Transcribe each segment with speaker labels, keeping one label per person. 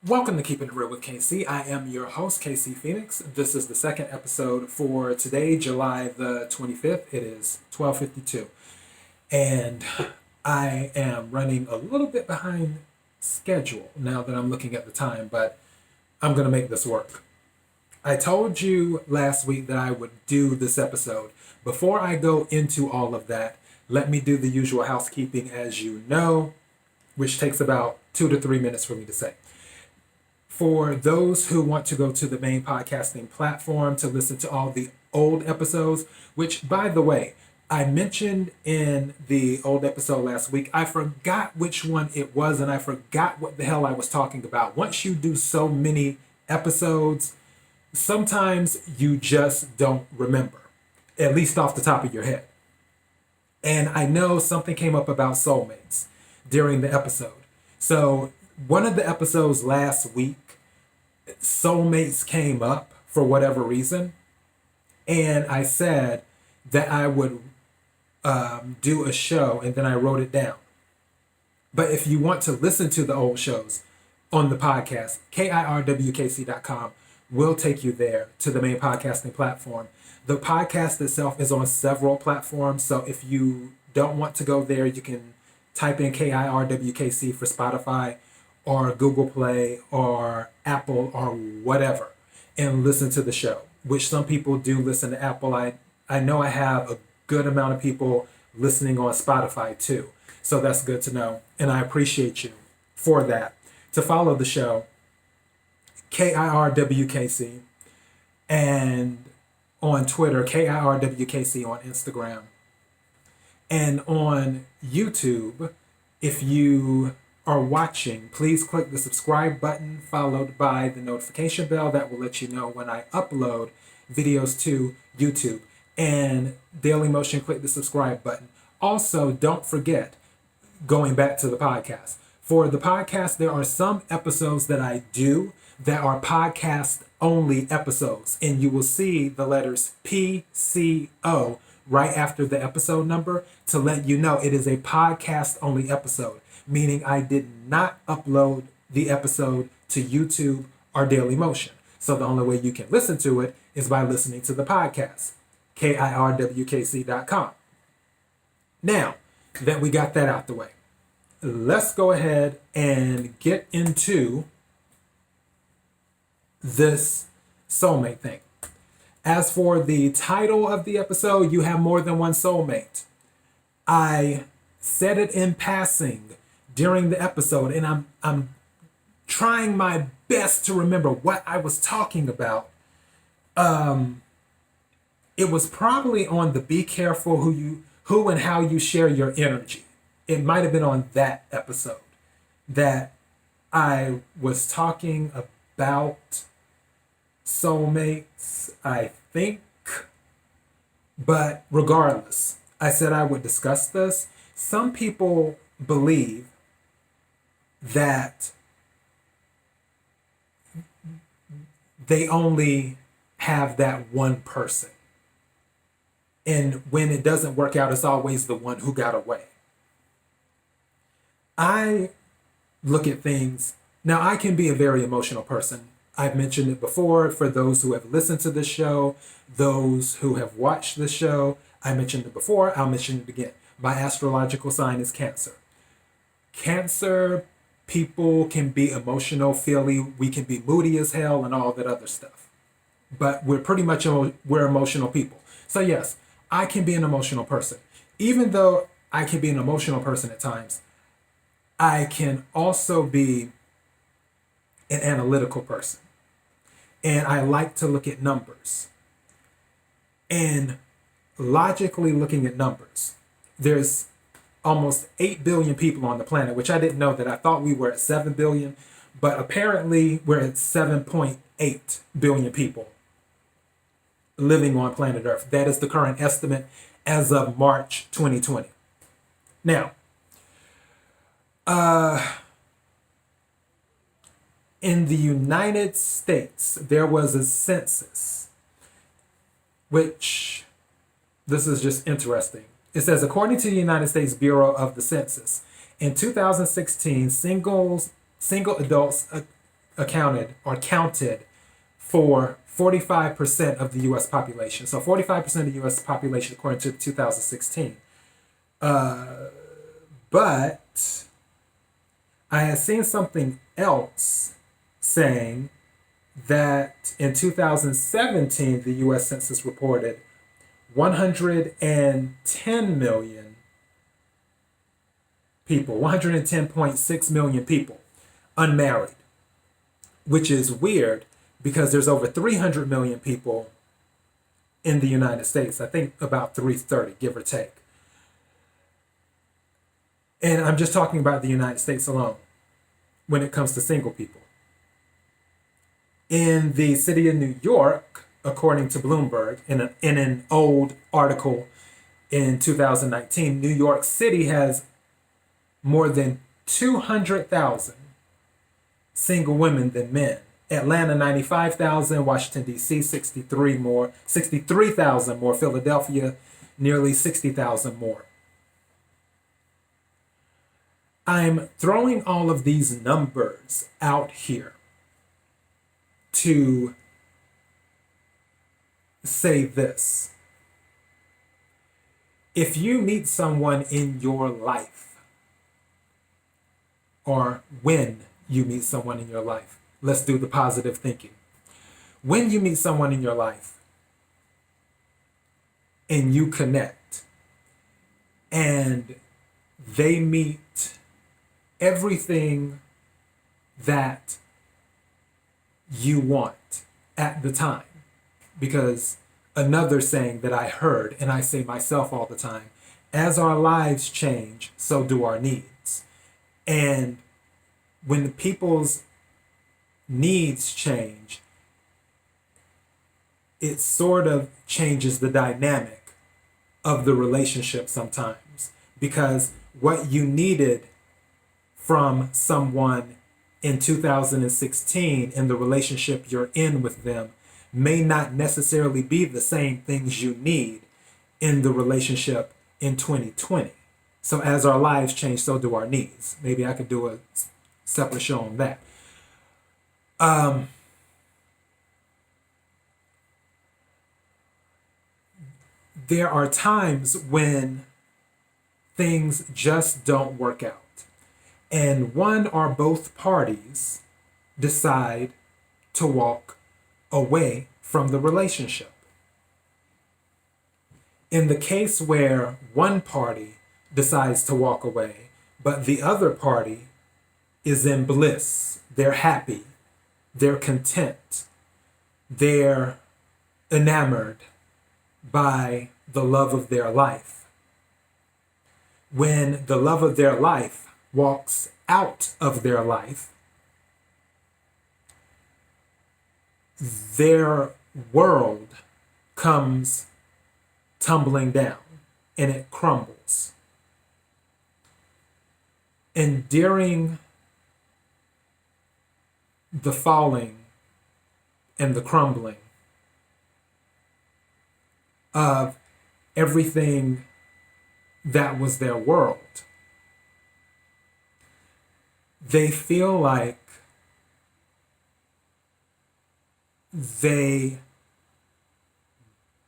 Speaker 1: Welcome to Keeping It Real with KC. I am your host, KC Phoenix. This is the second episode for today, July the 25th. It is 12:52. And I am running a little bit behind schedule now that I'm looking at the time, but I'm going to make this work. I told you last week that I would do this episode. Before I go into all of that, let me do the usual housekeeping as you know, which takes about 2 to 3 minutes for me to say. For those who want to go to the main podcasting platform to listen to all the old episodes, which, by the way, I mentioned in the old episode last week, I forgot which one it was and I forgot what the hell I was talking about. Once you do so many episodes, sometimes you just don't remember, at least off the top of your head. And I know something came up about soulmates during the episode. So one of the episodes last week, soulmates came up for whatever reason. And I said that I would do a show, and then I wrote it down. But if you want to listen to the old shows on the podcast, KIRWKC.com will take you there to the main podcasting platform. The podcast itself is on several platforms. So if you don't want to go there, you can type in KIRWKC for Spotify or Google Play or Apple or whatever and listen to the show, which some people do listen to Apple. I know I have a good amount of people listening on Spotify too. So that's good to know. And I appreciate you for that. To follow the show, KIRWKC, and on Twitter, KIRWKC on Instagram. And on YouTube, if you are watching, please click the subscribe button followed by the notification bell. That will let you know when I upload videos to YouTube. And Daily Motion, click the subscribe button. Also, don't forget, going back to the podcast. For the podcast, there are some episodes that I do that are podcast only episodes. And you will see the letters PCO right after the episode number to let you know it is a podcast only episode, meaning I did not upload the episode to YouTube or Daily Motion. So the only way you can listen to it is by listening to the podcast, KIRWKC.com. Now that we got that out the way, let's go ahead and get into this soulmate thing. As for the title of the episode, you have more than one soulmate. I said it in passing during the episode, and I'm trying my best to remember what I was talking about. It was probably on the be careful who and how you share your energy. It might have been on that episode that I was talking about soulmates, I think. But regardless, I said I would discuss this. Some people believe that they only have that one person. And when it doesn't work out, it's always the one who got away. I look at things. Now, I can be a very emotional person. I've mentioned it before for those who have listened to this show, those who have watched the show. I mentioned it before. I'll mention it again. My astrological sign is Cancer. Cancer people can be emotional, feely. We can be moody as hell and all that other stuff. But we're emotional people. So yes, I can be an emotional person. Even though I can be an emotional person at times, I can also be an analytical person. And I like to look at numbers. And logically looking at numbers, there's almost 8 billion people on the planet, which I didn't know that. I thought we were at 7 billion, but apparently we're at 7.8 billion people living on planet Earth. That is the current estimate as of March 2020. Now, in the United States, there was a census, which this is just interesting. It says, according to the United States Bureau of the Census, in 2016, single adults accounted or counted for 45% of the US population. So 45% of the US population according to 2016. But I had seen something else saying that in 2017, the US Census reported 110 million people, 110.6 million people unmarried, which is weird because there's over 300 million people in the United States. I think about 330, give or take. And I'm just talking about the United States alone when it comes to single people. In the city of New York, according to Bloomberg, in an old article in 2019, New York City has more than 200,000 single women than men. Atlanta, 95,000. Washington, D.C., 63,000 more. Philadelphia, nearly 60,000 more. I'm throwing all of these numbers out here to say this. If you meet someone in your life, or when you meet someone in your life, let's do the positive thinking. When you meet someone in your life and you connect and they meet everything that you want at the time, because another saying that I heard, and I say myself all the time, as our lives change, so do our needs. And when people's needs change, it sort of changes the dynamic of the relationship sometimes, because what you needed from someone in 2016 in the relationship you're in with them may not necessarily be the same things you need in the relationship in 2020. So as our lives change, so do our needs. Maybe I could do a separate show on that. There are times when things just don't work out, and one or both parties decide to walk away from the relationship. In the case where one party decides to walk away, but the other party is in bliss, they're happy, they're content, they're enamored by the love of their life. When the love of their life walks out of their life, their world comes tumbling down and it crumbles. And during the falling and the crumbling of everything that was their world, they feel like they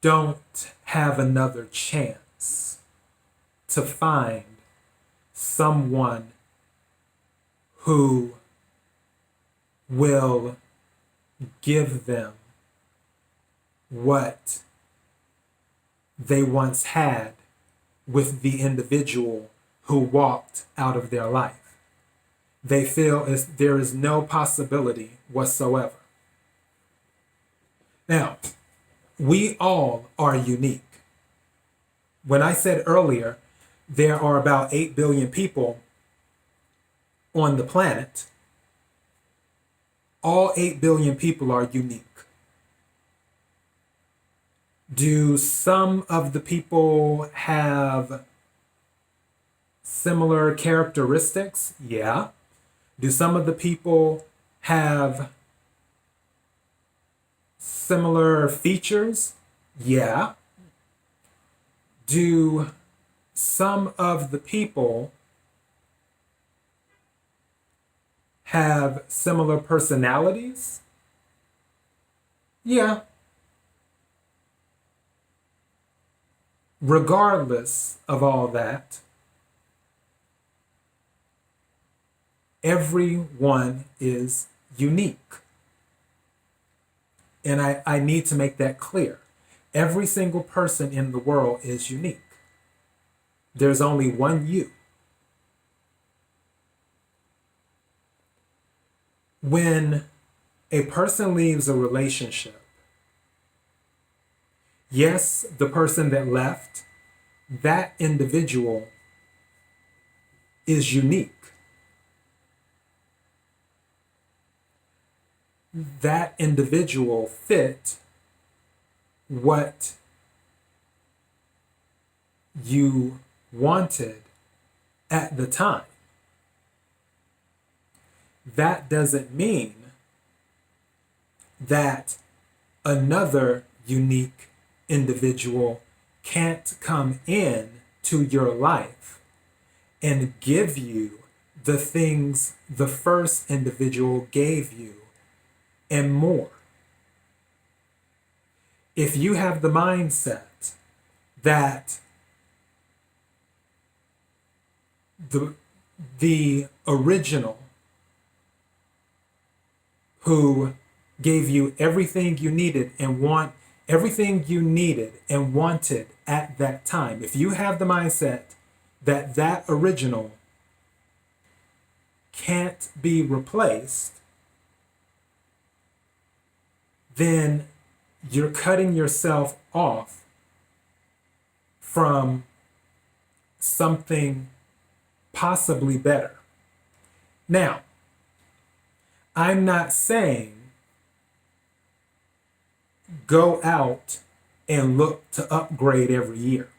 Speaker 1: don't have another chance to find someone who will give them what they once had with the individual who walked out of their life. They feel as there is no possibility whatsoever. Now, we all are unique. When I said earlier, there are about 8 billion people on the planet, all 8 billion people are unique. Do some of the people have similar characteristics? Yeah. Do some of the people have similar features? Yeah. Do some of the people have similar personalities? Yeah. Regardless of all that, everyone is unique. And I need to make that clear. Every single person in the world is unique. There's only one you. When a person leaves a relationship, yes, the person that left, that individual is unique. That individual fit what you wanted at the time. That doesn't mean that another unique individual can't come in to your life and give you the things the first individual gave you and more. If you have the mindset that the original who gave you everything you needed and wanted at that time, if you have the mindset that that original can't be replaced, then you're cutting yourself off from something possibly better. Now, I'm not saying go out and look to upgrade every year.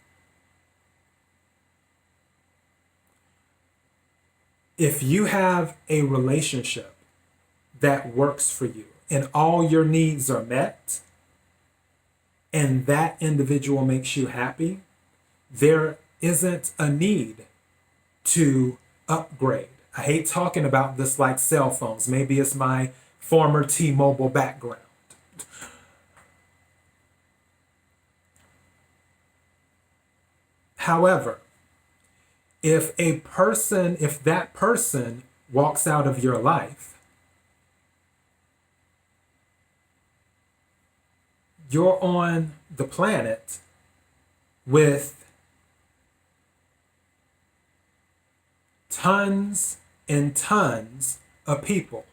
Speaker 1: If you have a relationship that works for you and all your needs are met, and that individual makes you happy, there isn't a need to upgrade. I hate talking about this like cell phones. Maybe it's my former T-Mobile background. However, if that person walks out of your life, you're on the planet with tons and tons of people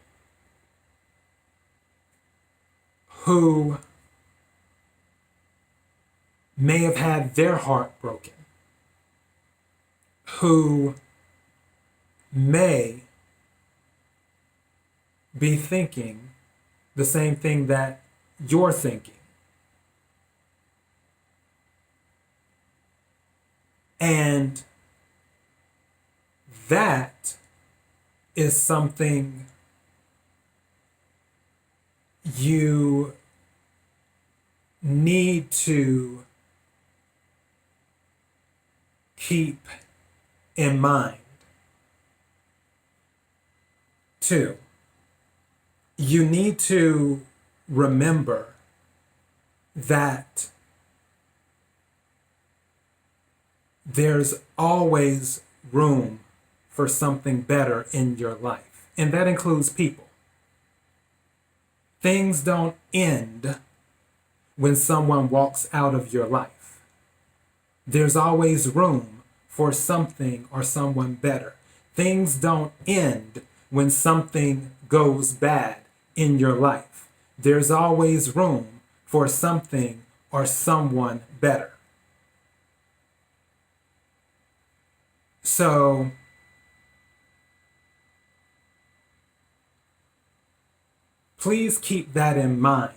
Speaker 1: who may have had their heart broken, who may be thinking the same thing that you're thinking. And that is something you need to keep in mind. Two, you need to remember that there's always room for something better in your life, and that includes people. Things don't end when someone walks out of your life. There's always room for something or someone better. Things don't end when something goes bad in your life. There's always room for something or someone better. So, please keep that in mind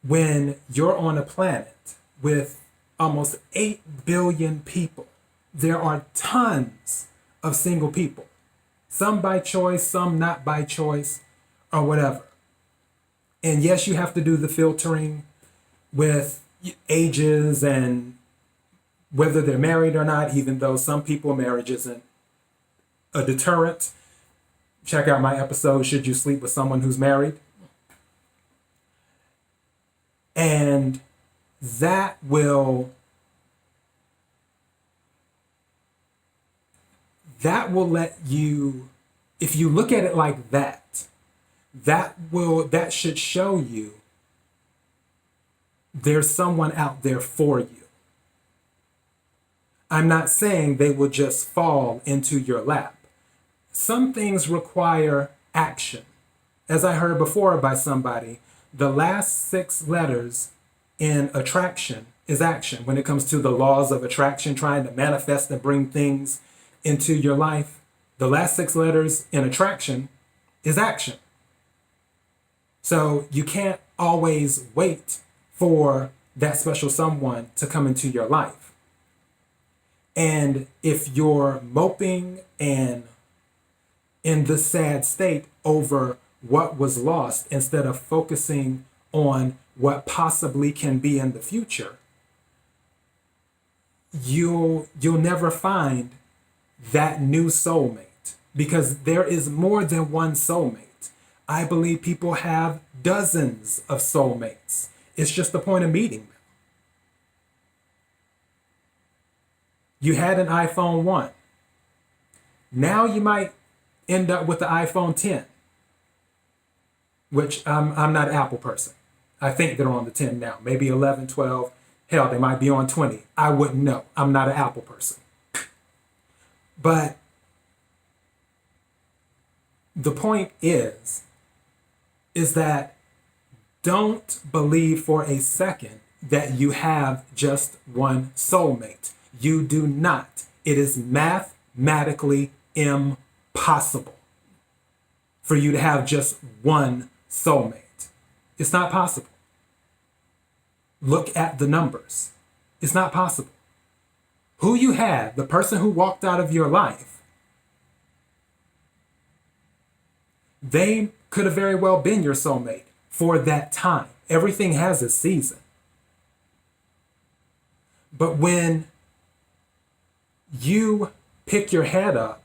Speaker 1: when you're on a planet with almost 8 billion people. There are tons of single people, some by choice, some not by choice, or whatever. And yes, you have to do the filtering with ages and whether they're married or not, even though some people marriage isn't a deterrent. check out my episode, Should You Sleep with Someone Who's Married? And that will let you, if you look at it like that, that should show you there's someone out there for you. I'm not saying they will just fall into your lap. Some things require action. As I heard before by somebody, the last 6 letters in attraction is action. When it comes to the laws of attraction, trying to manifest and bring things into your life, the last 6 letters in attraction is action. So you can't always wait for that special someone to come into your life. And if you're moping and in this sad state over what was lost instead of focusing on what possibly can be in the future, you'll never find that new soulmate, because there is more than one soulmate. I believe people have dozens of soulmates. It's just the point of meeting them. You had an iPhone 1. Now you might end up with the iPhone 10, which I'm not an Apple person. I think they're on the 10 now, maybe 11, 12. Hell, they might be on 20. I wouldn't know. I'm not an Apple person. But the point is that don't believe for a second that you have just one soulmate. You do not. It is mathematically impossible for you to have just one soulmate. It's not possible. Look at the numbers. It's not possible. Who you had, the person who walked out of your life, they could have very well been your soulmate for that time. Everything has a season. But when you pick your head up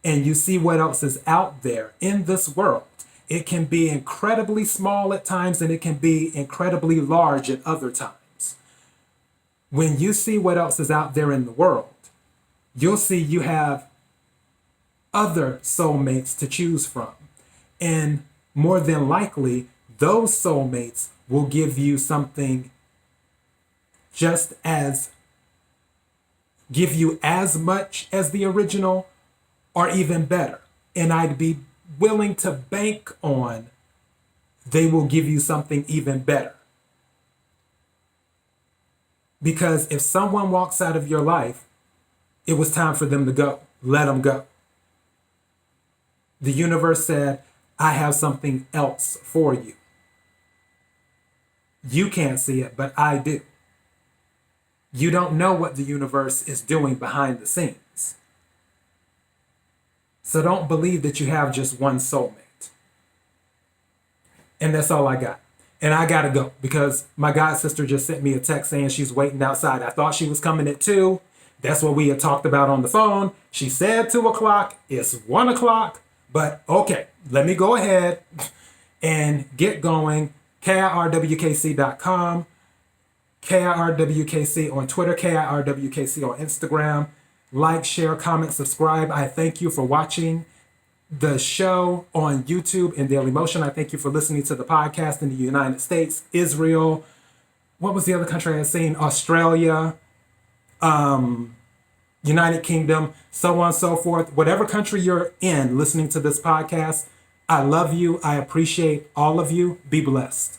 Speaker 1: and you see what else is out there in this world, it can be incredibly small at times and it can be incredibly large at other times. When you see what else is out there in the world, you'll see you have other soulmates to choose from. And more than likely, those soulmates will give you something give you as much as the original or even better. And I'd be willing to bank on they will give you something even better. Because if someone walks out of your life, it was time for them to go. Let them go. The universe said, I have something else for you. You can't see it, but I do. You don't know what the universe is doing behind the scenes. So don't believe that you have just one soulmate. And that's all I got. And I gotta go because my god sister just sent me a text saying she's waiting outside. I thought she was coming at 2. That's what we had talked about on the phone. She said 2 o'clock. It's 1 o'clock. But okay, let me go ahead and get going. KIRWKC.com. KIRWKC on Twitter. KIRWKC on Instagram. Like, share, comment, subscribe. I thank you for watching the show on YouTube and Daily Motion. I thank you for listening to the podcast in the United States, Israel. What was the other country I had seen? Australia, United Kingdom, so on and so forth. Whatever country you're in listening to this podcast, I love you. I appreciate all of you. Be blessed.